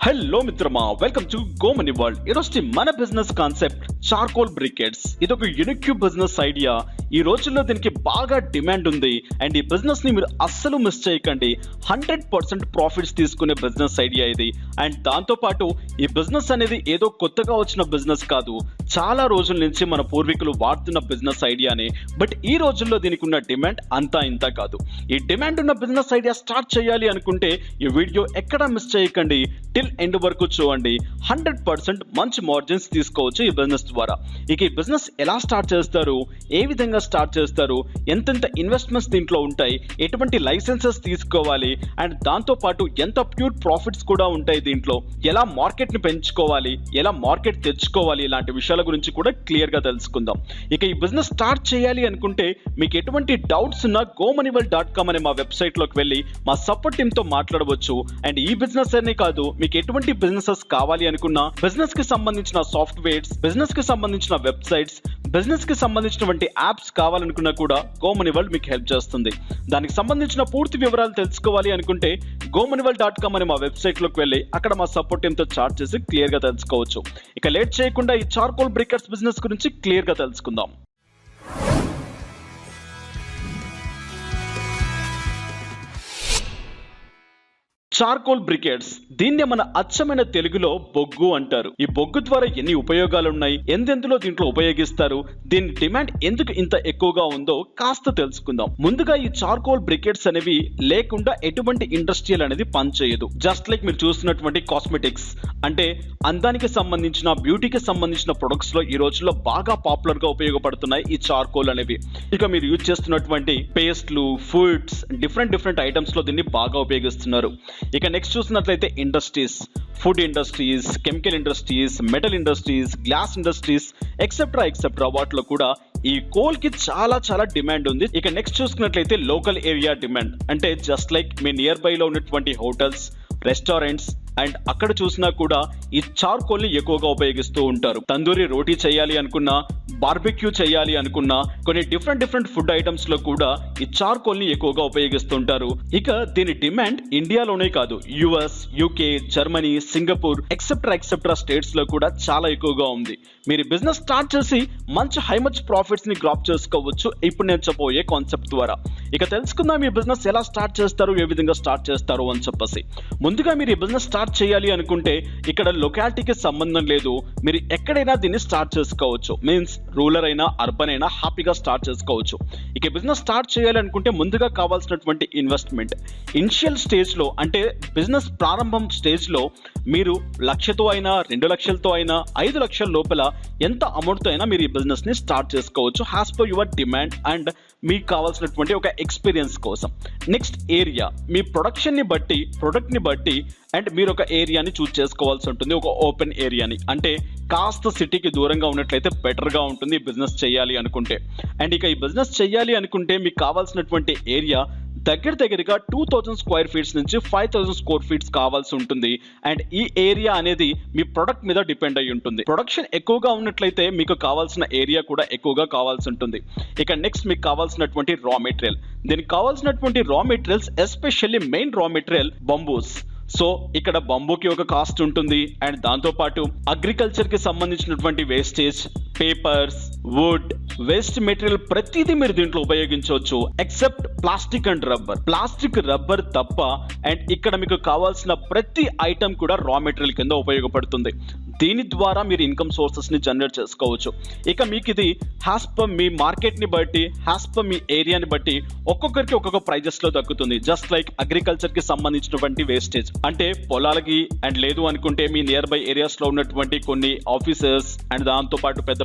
Hello మిత్రమా, welcome to go money world. ఈరోజు మన బిజినెస్ కాన్సెప్ట్ చార్కోల్ బ్రికెట్స్. ఇది ఒక యూనిక్ బిజినెస్ ఐడియా. ఈ రోజుల్లో దీనికి బాగా డిమాండ్ ఉంది అండ్ ఈ బిజినెస్ ని మీరు అస్సలు మిస్ చేయకండి. 100% ప్రాఫిట్స్ తీసుకునే బిజినెస్ ఐడియా ఇది. అండ్ దాంతో పాటు ఈ బిజినెస్ అనేది ఏదో కొత్తగా వచ్చిన బిజినెస్ కాదు, చాలా రోజుల నుంచి మన పూర్వీకులు వాడుతున్న బిజినెస్ ఐడియానే. బట్ ఈ రోజుల్లో దీనికి ఉన్న డిమాండ్ అంతా ఇంత కాదు. ఈ డిమాండ్ ఉన్న బిజినెస్ ఐడియా స్టార్ట్ చేయాలి అనుకుంటే ఈ వీడియో ఎక్కడా మిస్ చేయకండి, టిల్ ఎండ్ వరకు చూడండి. 100% మంచి మార్జిన్స్ తీసుకోవచ్చు ఈ బిజినెస్ ద్వారా. ఇక ఈ బిజినెస్ ఎలా స్టార్ట్ చేస్తారు, ఏ విధంగా స్టార్ట్ చేస్తారు, ఎంతెంత ఇన్వెస్ట్మెంట్స్ దీంట్లో ఉంటాయి, ఎటువంటి లైసెన్సెస్ తీసుకోవాలి అండ్ దాంతో పాటు ఎంత ప్యూర్ ప్రాఫిట్స్ కూడా ఉంటాయి దీంట్లో, ఎలా మార్కెట్ ని పెంచుకోవాలి, ఎలా మార్కెట్ తెచ్చుకోవాలి, ఇలాంటి విషయాల గురించి కూడా క్లియర్ గా తెలుసుకుందాం. ఇక ఈ బిజినెస్ స్టార్ట్ చేయాలి అనుకుంటే మీకు ఎటువంటి డౌట్స్ ఉన్నా gomoneyworld.com అనే మా వెబ్సైట్ లోకి వెళ్ళి మా సపోర్ట్ టీమ్ తో మాట్లాడవచ్చు. అండ్ ఈ బిజినెస్ అనే కాదు, మీకు ఎటువంటి బిజినెసెస్ కావాలి అనుకున్నా, బిజినెస్ కి సంబంధించిన సాఫ్ట్వేర్స్, బిజినెస్ కి సంబంధించిన వెబ్సైట్స్, బిజినెస్ కి సంబంధించినటువంటి యాప్స్ కావాలనుకున్నా కూడా గో మనీ వరల్డ్ మీకు హెల్ప్ చేస్తుంది. దానికి సంబంధించిన పూర్తి వివరాలు తెలుసుకోవాలి అనుకుంటే gomoneyworld.com అనే మా వెబ్సైట్ లోకి వెళ్ళి అక్కడ మా సపోర్ట్ టీమ్ తో చాట్ చేసి క్లియర్ గా తెలుసుకోవచ్చు. ఇక లేట్ చేయకుండా ఈ చార్కోల్ బ్రికెట్స్ బిజినెస్ గురించి క్లియర్ గా తెలుసుకుందాం. చార్కోల్ బ్రికెట్స్, దీన్నే మన అచ్చమైన తెలుగులో బొగ్గు అంటారు. ఈ బొగ్గు ద్వారా ఎన్ని ఉపయోగాలు ఉన్నాయి, ఎందెందులో దీంట్లో ఉపయోగిస్తారు, దీని డిమాండ్ ఎందుకు ఇంత ఎక్కువగా ఉందో కాస్త తెలుసుకుందాం. ముందుగా ఈ చార్కోల్ బ్రికెట్స్ అనేవి లేకుండా ఎటువంటి ఇండస్ట్రియల్ అనేది పనిచేయదు. జస్ట్ లైక్ మీరు చూస్తున్నటువంటి కాస్మెటిక్స్, అంటే అందానికి సంబంధించిన, బ్యూటీకి సంబంధించిన ప్రొడక్ట్స్ లో ఈ రోజుల్లో బాగా పాపులర్ గా ఉపయోగపడుతున్నాయి ఈ చార్కోల్ అనేవి. ఇక మీరు యూజ్ చేస్తున్నటువంటి పేస్ట్లు, ఫుడ్స్, డిఫరెంట్ ఐటమ్స్ లో దీన్ని బాగా ఉపయోగిస్తున్నారు. ఇక నెక్స్ట్ చూసినట్లయితే industries, food industries, chemical industries, metal industries, glass industries etcetera వాటిలో కూడా ఈ కోల్ కి చాలా డిమాండ్ ఉంది. ఇక నెక్స్ట్ చూసుకున్నట్లయితే లోకల్ ఏరియా డిమాండ్, అంటే just like me near by లో ఉన్నటువంటి హోటల్స్, రెస్టారెంట్స్ అండ్ అక్కడ చూసినా కూడా ఈ చార్కోల్ ని ఎక్కువగా ఉపయోగిస్తూ ఉంటారు. తందూరి రోటీ చేయాలి అనుకున్నా, బార్బెక్యూ చేయాలి అనుకున్నా, కొన్ని డిఫరెంట్ ఫుడ్ ఐటమ్స్ లో కూడా ఈ చార్కోల్ ని ఎక్కువగా ఉపయోగిస్తుంటారు. ఇక దీని డిమాండ్ ఇండియాలోనే కాదు, US, UK, Germany, Singapore etcetera states లో కూడా చాలా ఎక్కువగా ఉంది. మీరు బిజినెస్ స్టార్ట్ చేసి మంచి హై ప్రాఫిట్స్ ని గ్రాప్ చేసుకోవచ్చు ఇప్పుడు నేను చెప్పబోయే కాన్సెప్ట్ ద్వారా. ఇక తెలుసుకుందాం ఈ బిజినెస్ ఎలా స్టార్ట్ చేస్తారు, ఏ విధంగా స్టార్ట్ చేస్తారు అని చెప్పేసి. ముందుగా మీరు ఈ బిజినెస్ స్టార్ట్ చేయాలి అనుకుంటే ఇక్కడ లొకాలిటీకి సంబంధం లేదు, మీరు ఎక్కడైనా దీన్ని స్టార్ట్ చేసుకోవచ్చు. మీన్స్ రూరల్ అయినా అర్బన్ అయినా హ్యాపీగా స్టార్ట్ చేసుకోవచ్చు. ఇక బిజినెస్ స్టార్ట్ చేయాలి అనుకుంటే ముందుగా కావాల్సినటువంటి ఇన్వెస్ట్మెంట్ ఇనిషియల్ స్టేజ్ లో, అంటే బిజినెస్ ప్రారంభం స్టేజ్ లో మీరు 1,00,000తో అయినా, 2,00,000తో అయినా, 5,00,000 లోపల ఎంత అమౌంట్ తో అయినా మీరు ఈ బిజినెస్ ని స్టార్ట్ చేసుకోవచ్చు as per your demand and మీకు కావాల్సినటువంటి ఒక ఎక్స్పీరియన్స్ కోసం. నెక్స్ట్ ఏరియా, మీ ప్రొడక్షన్ ని బట్టి, ప్రొడక్ట్ ని బట్టి అండ్ మీరు ఒక ఏరియాని చూస్ చేసుకోవాల్సి ఉంటుంది. ఒక ఓపెన్ ఏరియాని, అంటే కాస్త సిటీకి దూరంగా ఉన్నట్లయితే బెటర్ గా ఉంటుంది ఈ బిజినెస్ చేయాలి అనుకుంటే. అండ్ ఇక ఈ బిజినెస్ చేయాలి అనుకుంటే మీకు కావాల్సినటువంటి ఏరియా దగ్గరగా 2,000 స్క్వేర్ ఫీట్స్ నుంచి 5,000 స్క్వేర్ ఫీట్స్ కావాల్సి ఉంటుంది. అండ్ ఈ ఏరియా అనేది మీ ప్రొడక్ట్ మీద డిపెండ్ అయి ఉంటుంది. ప్రొడక్షన్ ఎక్కువగా ఉన్నట్లయితే మీకు కావాల్సిన ఏరియా కూడా ఎక్కువగా కావాల్సి ఉంటుంది. ఇక నెక్స్ట్ మీకు కావాల్సినటువంటి రా మెటీరియల్, దీనికి కావాల్సినటువంటి raw materials especially main raw material bamboos. So ఇక్కడ బంబూకి ఒక కాస్ట్ ఉంటుంది అండ్ దాంతో పాటు అగ్రికల్చర్ కి సంబంధించినటువంటి wastage, papers, wood, waste material ప్రతిదీ మీరు దీంట్లో ఉపయోగించవచ్చు except plastic and rubber. Plastic, rubber తప్ప అండ్ ఇక్కడ మీకు కావాల్సిన ప్రతి ఐటమ్ కూడా రా మెటీరియల్ కింద ఉపయోగపడుతుంది. దీని ద్వారా మీరు ఇన్కమ్ సోర్సెస్ ని జనరేట్ చేసుకోవచ్చు. ఇక మీకు ఇది హ్యాస్ పర్ మీ మార్కెట్ ని బట్టి, హ్యాస్ పర్ మీ ఏరియాని బట్టి ఒక్కొక్కరికి ఒక్కొక్క ప్రైజెస్ లో దక్కుతుంది. జస్ట్ లైక్ అగ్రికల్చర్ కి సంబంధించినటువంటి వేస్టేజ్, అంటే పొలాలకి అండ్ లేదు అనుకుంటే మీ నియర్ బై ఏరియాస్ లో ఉన్నటువంటి కొన్ని ఆఫీసెస్ అండ్ దాంతో పాటు పెద్ద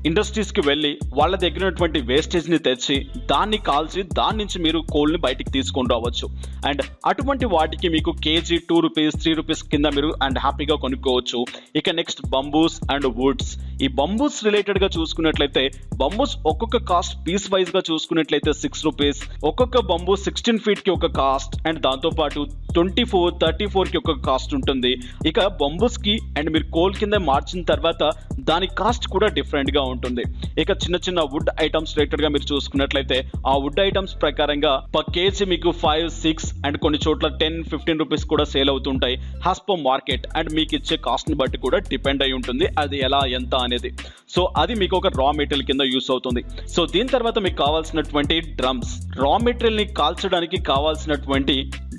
ఇండస్ట్రీస్ కి వెళ్ళి వాళ్ళ దగ్గర ఉన్నటువంటి వేస్టేజ్ ని తెచ్చి దాన్ని కాల్చి దాని నుంచి మీరు కోల్ ని బయటికి తీసుకొని రావచ్చు. అండ్ అటువంటి వాటికి మీకు కేజీ 2 రూపీస్, 3 రూపీస్ కింద మీరు అండ్ హ్యాపీగా కొనుక్కోవచ్చు. ఇక నెక్స్ట్ బంబూస్ అండ్ వుడ్స్, ఈ బంబూస్ రిలేటెడ్ గా చూసుకున్నట్లయితే బంబూస్ ఒక్కొక్క కాస్ట్ పీస్ వైజ్ గా చూసుకున్నట్లయితే 6 రూపీస్, ఒక్కొక్క బంబూ 16 ఫీట్ కి ఒక కాస్ట్ అండ్ దాంతో పాటు 24, 34 కి ఒక కాస్ట్ ఉంటుంది. ఇక బంబూస్ కి అండ్ మీరు కోల్ కింద మార్చిన తర్వాత దాని కాస్ట్ కూడా డిఫరెంట్ గా ఉంటుంది. ఇక చిన్న చిన్న వుడ్ ఐటమ్స్ రిలేటెడ్ గా మీరు చూసుకున్నట్లయితే ఆ వుడ్ ఐటమ్స్ ప్రకారంగా పర్ కేజీ మీకు 5, 6 అండ్ కొన్ని చోట్ల 10, 15 రూపీస్ కూడా సేల్ అవుతుంటాయి. హ్యాస్ పర్ మార్కెట్ అండ్ మీకు ఇచ్చే కాస్ట్ ని బట్టి కూడా డిపెండ్ అయి ఉంటుంది అది ఎలా ఎంత అనేది. సో అది మీకు ఒక రా మెటీరియల్ కింద యూస్ అవుతుంది. సో దీని తర్వాత మీకు కావాల్సినటువంటి డ్రమ్స్, రా మెటీరియల్ ని కాల్చడానికి కావాల్సినటువంటి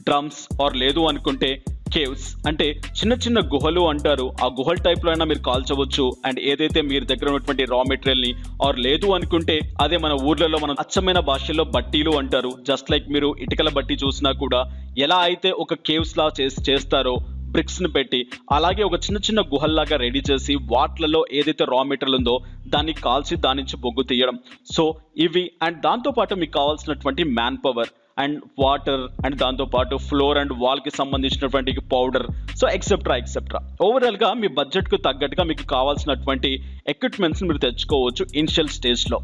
డ్రమ్స్ ఆర్ లేదు అనుకుంటే కేవ్స్, అంటే చిన్న చిన్న గుహలు అంటారు. ఆ గుహల టైప్ లో అయినా మీరు కాల్చవచ్చు. అండ్ ఏదైతే మీరు దగ్గర ఉన్నటువంటి రా మెటీరియల్ ని ఆర్ లేదు అనుకుంటే అదే మన ఊర్లలో మనం అచ్చమైన భాషల్లో బట్టీలు అంటారు. జస్ట్ లైక్ మీరు ఇటుకల బట్టి చూసినా కూడా ఎలా అయితే ఒక కేవ్స్ లా చేస్తారో బ్రిక్స్ ని పెట్టి, అలాగే ఒక చిన్న చిన్న గుహల్లాగా రెడీ చేసి వాటిలలో ఏదైతే రా మెటీరియల్ ఉందో దాన్ని కాల్చి దాని నుంచి బొగ్గు తీయడం. సో ఇవి అండ్ దాంతో పాటు మీకు కావాల్సినటువంటి man power and water and దాంతో పాటు ఫ్లోర్ అండ్ వాల్ కి సంబంధించినటువంటి పౌడర్, సో ఎక్సెప్ట్రా ఓవరాల్ గా మీ బడ్జెట్ కు తగ్గట్టుగా మీకు కావాల్సినటువంటి ఎక్విప్మెంట్స్ మీరు తెచ్చుకోవచ్చు ఇనిషియల్ స్టేజ్ లో.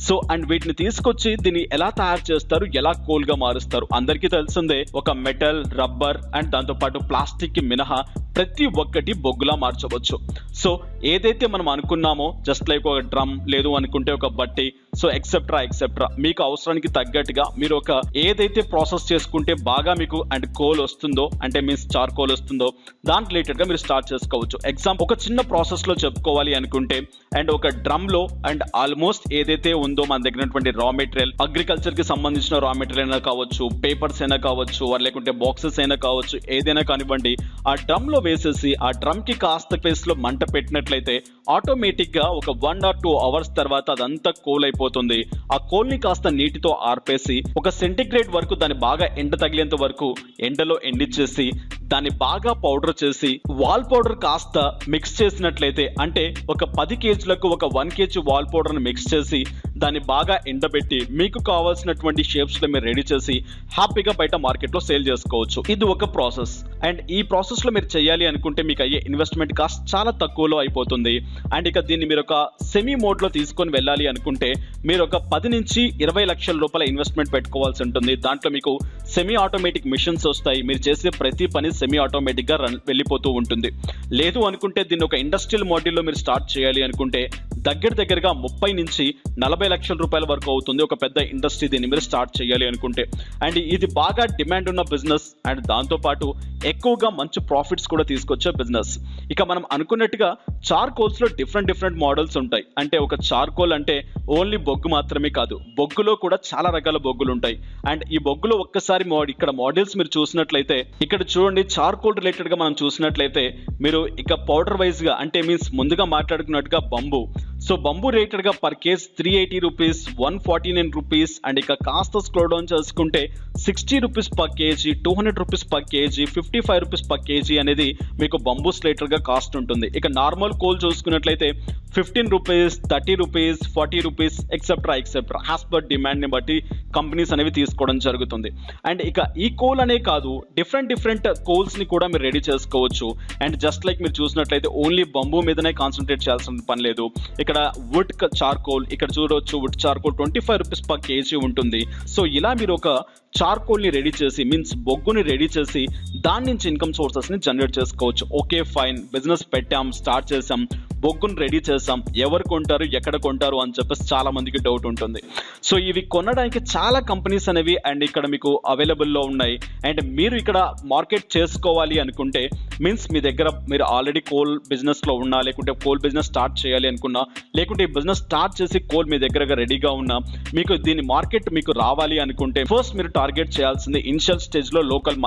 సో అండ్ వీటిని తీసుకొచ్చి దీన్ని ఎలా తయారు చేస్తారు, ఎలా కోల్ గా మారుస్తారు అందరికీ తెలిసిందే. ఒక మెటల్, రబ్బర్ అండ్ దాంతో పాటు ప్లాస్టిక్ కి మినహా ప్రతి ఒక్కటి బొగ్గులా మార్చవచ్చు. సో ఏదైతే మనం అనుకున్నామో జస్ట్ లైక్ ఒక డ్రమ్ లేదు అనుకుంటే ఒక బట్టి, సో ఎక్సెప్ట్రా మీకు అవసరానికి తగ్గట్టుగా మీరు ఒక ఏదైతే ప్రాసెస్ చేసుకుంటే బాగా మీకు అండ్ కోల్ వస్తుందో అంటే మీన్స్ చార్కోల్ వస్తుందో దాని రిలేటెడ్ గా మీరు స్టార్ట్ చేసుకోవచ్చు. ఎగ్జాంపుల్ ఒక చిన్న ప్రాసెస్ లో చెప్పుకోవాలి అనుకుంటే అండ్ ఒక డ్రమ్ లో అండ్ ఆల్మోస్ట్ ఏదైతే ఉందో మన దగ్గర ఉన్నటువంటి రా మెటీరియల్, అగ్రికల్చర్ కి సంబంధించిన రా మెటీరియల్ అయినా కావచ్చు, పేపర్స్ అయినా కావచ్చు, లేకుంటే బాక్సెస్ అయినా కావచ్చు, ఏదైనా కానివ్వండి ఆ డ్రమ్ లో వేసేసి ఆ డ్రమ్ కి కాస్త ప్లేస్ లో మంట పెట్టినట్లయితే ఆటోమేటిక్ గా ఒక 1 or 2 అవర్స్ తర్వాత అదంతా కోల్ అయిపోతుంది. ఆ కోల్ ని కాస్త నీటితో ఆర్పేసి ఒక సెంటిగ్రేడ్ వరకు దాన్ని బాగా ఎండ తగిలేంత వరకు ఎండలో ఎండిచ్చేసి దాన్ని బాగా పౌడర్ చేసి వాల్ పౌడర్ కాస్త మిక్స్ చేసినట్లయితే అంటే ఒక 10 కేజీలకు ఒక 1 కేజీ వాల్ పౌడర్ ని మిక్స్ చేసి దాన్ని బాగా ఎండబెట్టి మీకు కావాల్సినటువంటి షేప్స్ లో మీరు రెడీ చేసి హ్యాపీగా బయట మార్కెట్ లో సేల్ చేసుకోవచ్చు. ఇది ఒక ప్రాసెస్. అండ్ ఈ ప్రాసెస్ లో మీరు చేయాలి అనుకుంటే మీకు అయ్యే ఇన్వెస్ట్మెంట్ కాస్ట్ చాలా తక్కువలో అయిపోతుంది. అండ్ ఇక దీన్ని మీరు ఒక సెమీ మోడ్ లో తీసుకొని వెళ్ళాలి అనుకుంటే మీరు ఒక 10 నుంచి 20 లక్షల రూపాయల ఇన్వెస్ట్మెంట్ పెట్టుకోవాల్సి ఉంటుంది. దాంట్లో మీకు సెమీ ఆటోమేటిక్ మిషన్స్ వస్తాయి. మీరు చేసే ప్రతి పని సెమీ ఆటోమేటిక్ గా వెళ్ళిపోతూ ఉంటుంది. లేదు అనుకుంటే దీన్ని ఒక ఇండస్ట్రియల్ మోడల్లో మీరు స్టార్ట్ చేయాలి అనుకుంటే దగ్గరగా 30 నుంచి 40 లక్షల రూపాయల వరకు అవుతుంది ఒక పెద్ద ఇండస్ట్రీ దీన్ని మీరు స్టార్ట్ చేయాలి అనుకుంటే. అండ్ ఇది బాగా డిమాండ్ ఉన్న బిజినెస్ అండ్ దాంతో పాటు ఎక్కువగా మంచి ప్రాఫిట్స్ కూడా తీసుకొచ్చే బిజినెస్. ఇక మనం అనుకున్నట్టుగా చార్కోల్స్ లో డిఫరెంట్ మోడల్స్ ఉంటాయి. అంటే ఒక చార్కోల్ అంటే ఓన్లీ బొగ్గు మాత్రమే కాదు, బొగ్గులో కూడా చాలా రకాల బొగ్గులు ఉంటాయి. అండ్ ఈ బొగ్గులో ఒక్కసారి ఇక్కడ మోడల్స్ మీరు చూసినట్లయితే ఇక్కడ చూడండి, చార్కోల్ రిలేటెడ్ గా మనం చూసినట్లయితే మీరు ఇక పౌడర్ వైజ్ గా అంటే మీన్స్ ముందుగా మాట్లాడుకున్నట్టుగా బంబు. సో బంబు రేటెడ్ గా per KG 380 rupees, 149 rupees and ఇక కాస్త స్క్రో డౌన్ చేసుకుంటే 60 rupees per KG, 200 rupees per KG, 55 rupees per KG అనేది మీకు బంబూ రిలేటెడ్ గా కాస్ట్ ఉంటుంది. ఇక నార్మల్ కోల్ చూసుకున్నట్లయితే 15 rupees, 30 rupees, 40 rupees extra as per demand ని బట్టి కంపెనీస్ అనేవి తీసుకోవడం జరుగుతుంది. అండ్ ఇక ఈ కోల్ అనే కాదు డిఫరెంట్ కోల్స్ ని కూడా మీరు రెడీ చేసుకోవచ్చు. అండ్ జస్ట్ లైక్ మీరు చూసినట్లయితే ఓన్లీ బంబూ మీదనే కాన్సన్ట్రేట్ చేయాల్సిన పని లేదు. ఇక్కడ వుడ్ చార్కోల్ ఇక్కడ చూడవచ్చు, wood charcoal 25 rupees per KG ఉంటుంది. సో ఇలా మీరు ఒక చార్కోల్ ని రెడీ చేసి మీన్స్ బొగ్గుని రెడీ చేసి దాని నుంచి ఇన్కమ్ సోర్సెస్ ని జనరేట్ చేసుకోవచ్చు. ఓకే ఫైన్, బిజినెస్ పెట్టాం, స్టార్ట్ చేసాం, బొగ్గును రెడీ చేసాం, ఎవరు కొంటారు, ఎక్కడ కొంటారు అని చెప్పేసి చాలా మందికి డౌట్ ఉంటుంది. సో ఇవి కొనడానికి చాలా కంపెనీస్ అనేవి అండ్ ఇక్కడ మీకు అవైలబుల్లో ఉన్నాయి. అండ్ మీరు ఇక్కడ మార్కెట్ చేసుకోవాలి అనుకుంటే మీన్స్ మీ దగ్గర మీరు ఆల్రెడీ కోల్ బిజినెస్ లో ఉన్నా, లేకుంటే కోల్ బిజినెస్ స్టార్ట్ చేయాలి అనుకున్నా, లేకుంటే ఈ బిజినెస్ స్టార్ట్ చేసి కోల్ మీ దగ్గర రెడీగా ఉన్నా, మీకు దీని మార్కెట్ మీకు రావాలి అనుకుంటే ఫస్ట్ మీరు టార్గెట్ చేయాల్సింది ఇనిషియల్ స్టేజ్ లో లోకల్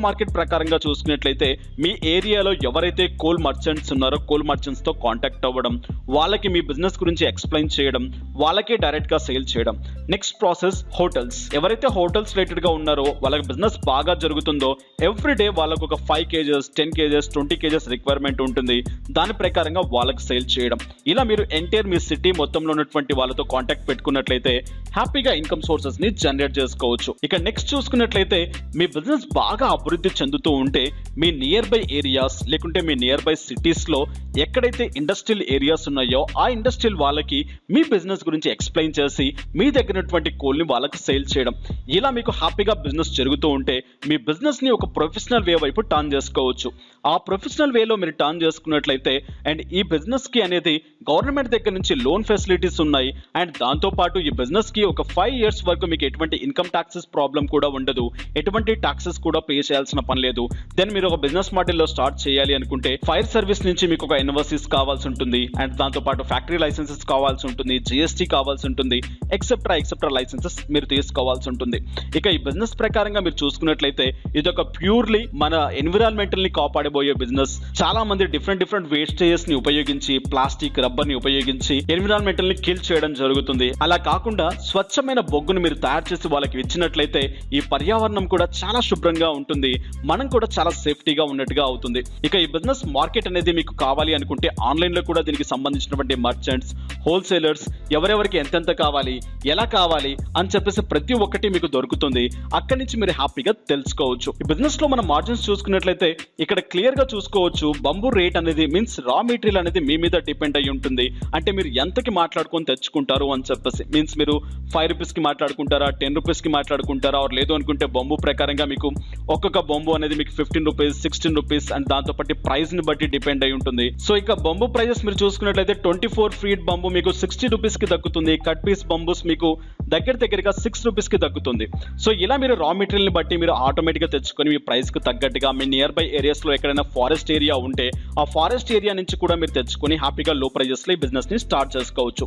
మార్కెట్ ప్రకారంగా చూసుకున్నట్లయితే మీ ఏరియాలో ఎవరైతే కోల్ మర్చెంట్స్ ఉన్నారో కోల్ మర్చెంట్స్ తో కాంటాక్ట్ అవ్వడం, వాళ్ళకి మీ బిజినెస్ గురించి ఎక్స్ప్లెయిన్ చేయడం, వాళ్ళకే డైరెక్ట్ గా సేల్ చేయడం. Next process hotels. ఎవరైతే హోటల్స్ రిలేటెడ్ గా ఉన్నారో వాళ్ళకి బిజినెస్ బాగా జరుగుతుందో ఎవ్రీ డే వాళ్ళకు ఒక 5 కేజెస్, 10 కేజెస్, 20 కేజెస్ రిక్వైర్మెంట్ ఉంటుంది. దాని ప్రకారంగా వాళ్ళకి సేల్ చేయడం. ఇలా మీరు ఎంటైర్ మీ సిటీ మొత్తంలో ఉన్నటువంటి వాళ్ళతో కాంటాక్ట్ పెట్టుకున్నట్లయితే హ్యాపీగా ఇన్కమ్ సోర్సెస్ ని జనరేట్ చేసుకోవచ్చు. ఇక నెక్స్ట్ చూసుకున్నట్లయితే మీ బిజినెస్ బాగా అభివృద్ధి చెందుతూ ఉంటే మీ నియర్ బై ఏరియాస్ లేకుంటే మీ నియర్ బై సిటీస్ లో ఎక్కడైతే ఇండస్ట్రియల్ ఏరియాస్ ఉన్నాయో ఆ ఇండస్ట్రియల్ వాళ్ళకి మీ బిజినెస్ గురించి ఎక్స్ప్లెయిన్ చేసి మీ దగ్గర ఉన్నటువంటి కోల్ని వాళ్ళకి సేల్ చేయడం, ఇలా మీకు హ్యాపీగా బిజినెస్ జరుగుతూ ఉంటే మీ బిజినెస్ ని ఒక ప్రొఫెషనల్ వే వైపు టర్న్ చేసుకోవచ్చు. ఆ ప్రొఫెషనల్ వేలో మీరు టర్న్ చేసుకున్నట్లయితే అండ్ ఈ బిజినెస్ కి అనేది గవర్నమెంట్ దగ్గర నుంచి లోన్ ఫెసిలిటీస్ ఉన్నాయి అండ్ దాంతో పాటు ఈ బిజినెస్ కి ఒక 5 years వరకు మీకు ఎటువంటి ఇన్కమ్ ట్యాక్సెస్ ప్రాబ్లం కూడా ఉండదు, ఎటువంటి ట్యాక్సెస్ కూడా పే చేయాల్సిన పని లేదు. దెన్ మీరు ఒక బిజినెస్ మోడల్లో స్టార్ట్ చేయాలి అనుకుంటే ఫైర్ సర్వీస్ నుంచి మీకు ఒక ఎన్ఓసిస్ కావాల్సి ఉంటుంది అండ్ దాంతో పాటు ఫ్యాక్టరీ లైసెన్సెస్ కావాల్సి ఉంటుంది, జిఎస్టీ కావాల్సి ఉంటుంది, ఎక్సెప్ట్రా లైసెన్సెస్ మీరు తీసుకోవాల్సి ఉంటుంది. ఇక ఈ బిజినెస్ ప్రకారంగా మీరు చూసుకున్నట్లయితే ఇది ఒక ప్యూర్లీ మన ఎన్విరాన్మెంటల్ ని కాపాడబోయే బిజినెస్. చాలా మంది డిఫరెంట్ వేస్టేజెస్ ని ఉపయోగించి ప్లాస్టిక్ రబ్బర్ ని ఉపయోగించి ఎన్విరాన్మెంటల్ ని కిల్ చేయడం జరుగుతుంది. అలా కాకుండా స్వచ్ఛమైన బొగ్గును మీరు తయారు చేసి వాళ్ళకి ఇచ్చినట్లయితే ఈ పర్యావరణం కూడా చాలా శుభ్రంగా ఉంటుంది, మనం కూడా చాలా సేఫ్టీగా ఉన్నట్టుగా అవుతుంది. ఇక ఈ బిజినెస్ మార్కెట్ అనేది మీకు కావాలి అనుకుంటే ఆన్లైన్ లో కూడా దీనికి సంబంధించినటువంటి మర్చెంట్స్, హోల్సేలర్స్ ఎవరెవరికి ఎంతెంత కావాలి, ఎలా కావాలి అని చెప్పేసి ప్రతి ఒక్కటి మీకు దొరుకుతుంది. అక్కడి నుంచి మీరు హ్యాపీగా తెలుసుకోవచ్చు. ఈ బిజినెస్ లో మన మార్జిన్స్ చూసుకున్నట్లయితే ఇక్కడ క్లియర్ గా చూసుకోవచ్చు. బంబూ రేట్ అనేది మీన్స్ రా మెటీరియల్ అనేది మీ మీద డిపెండ్ అయి ఉంటుంది. అంటే మీరు ఎంతకి మాట్లాడుకొని తెచ్చుకుంటారు అని చెప్పేసి మీన్స్ మీరు 5 rupees కి మాట్లాడుకుంటారా, 10 rupees కి మాట్లాడుకుంటారా, ఆర్ లేదు అనుకుంటే బంబూ ప్రకారంగా మీకు ఒక్కొక్క బంబూ అనేది మీకు 15 rupees, 16 rupees అండ్ దాంతో పాటు ప్రైస్ ని బట్టి డిపెండ్ అయి ఉంటుంది. సో ఇక బంబూ ప్రైజెస్ మీరు చూసుకున్నట్లయితే 24 feet బంబూ మీకు 60 rupees కి దక్కుతుంది. కట్ పీస్ బంబూస్ మీకు దగ్గరగా 6 rupees కి దక్కుతుంది. సో ఇలా మీరు రా మెటీరియల్ ని బట్టి మీరు ఆటోమేటిక్ గా తెచ్చుకొని మీ ప్రైస్ కు తగ్గట్టుగా మీ నియర్ బై ఏరియాస్ లో ఎక్కడైనా ఫారెస్ట్ ఏరియా ఉంటే ఆ ఫారెస్ట్ ఏరియా నుంచి కూడా మీరు తెచ్చుకొని హ్యాపీగా లో ప్రైజెస్ లో ఈ బిజినెస్ ని స్టార్ట్ చేసుకోవచ్చు.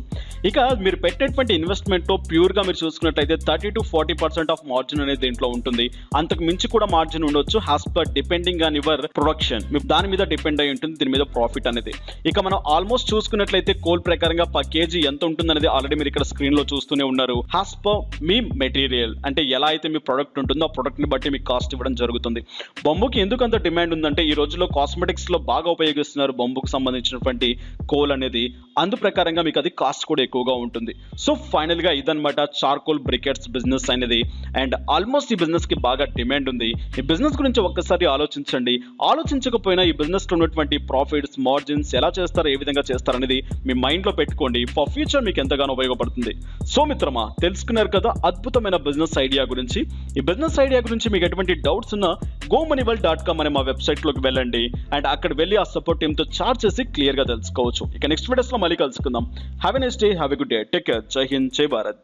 ఇక మీరు పెట్టేటువంటి ఇన్వెస్ట్మెంట్ లో ప్యూర్ గా మీరు చూసుకున్నట్లయితే 30 to 40% ఆఫ్ మార్జిన్ అనేది దీంట్లో ఉంటుంది. అంతకు మించి కూడా మార్జిన్ ఉండొచ్చు has per depending on your production. మీకు దాని మీద డిపెండ్ అయి ఉంటుంది దీని మీద ప్రాఫిట్ అనేది. ఇక మనం ఆల్మోస్ట్ చూసుకున్నట్లయితే కోల్ ప్రకారంగా పర్ కేజీ ఎంత ఉంటుంది అనేది ఆల్రెడీ మీరు ఇక్కడ స్క్రీన్ లో చూస్తూనే ఉన్నారు. హ్యాస్ పర్ మీ మెటీరియల్ అంటే ఎలా అయితే మీ ప్రొడక్ట్ ఉంటుందో ఆ ప్రొడక్ట్ ని బట్టి మీకు కాస్ట్ ఇవ్వడం జరుగుతుంది. బంబుకి ఎందుకు అంత డిమాండ్ ఉందంటే ఈ రోజుల్లో కాస్మెటిక్స్ లో బాగా ఉపయోగిస్తున్నారు బంబుకు సంబంధించినటువంటి కోల్ అనేది, అందు ప్రకారంగా మీకు అది కాస్ట్ కూడా ఎక్కువగా ఉంటుంది. సో ఫైనల్ గా ఇదన్నమాట చార్కోల్ బ్రికెట్స్ బిజినెస్ అనేది అండ్ ఆల్మోస్ట్ ఈ బిజినెస్ కి బాగా డిమాండ్ ఉంది. ఈ బిజినెస్ గురించి ఒక్కసారి ఆలోచించండి. ఆలోచించకపోయినా ఈ బిజినెస్ లో ఉన్నటువంటి ప్రాఫిట్స్, మార్జిన్స్ ఎలా చేస్తారు, ఏ విధంగా చేస్తారు అనేది మీ మైండ్ లో పెట్టుకోండి. ఫర్ ఫ్యూచర్ మీకు ఎంతగానో ఉపయోగపడుతుంది. సో మిత్రమా, తెలుసుకున్నారు కదా అద్భుతమైన బిజినెస్ ఐడియా గురించి. ఈ బిజినెస్ ఐడియా గురించి మీకు ఎటువంటి డౌట్స్ ఉన్నా gomoneyworld.com అనే మా వెబ్సైట్ లోకి వెళ్ళండి అండ్ అక్కడ వెళ్ళి ఆ సపోర్ట్ టీమ్ తో చార్జ్ చేసి క్లియర్ గా తెలుసుకోవచ్చు. ఇక నెక్స్ట్ వీడియోస్ లో మళ్ళీ కలుసుకుందాం. Have a nice day, have a good day, take care, జై హింద్, జై భారత్.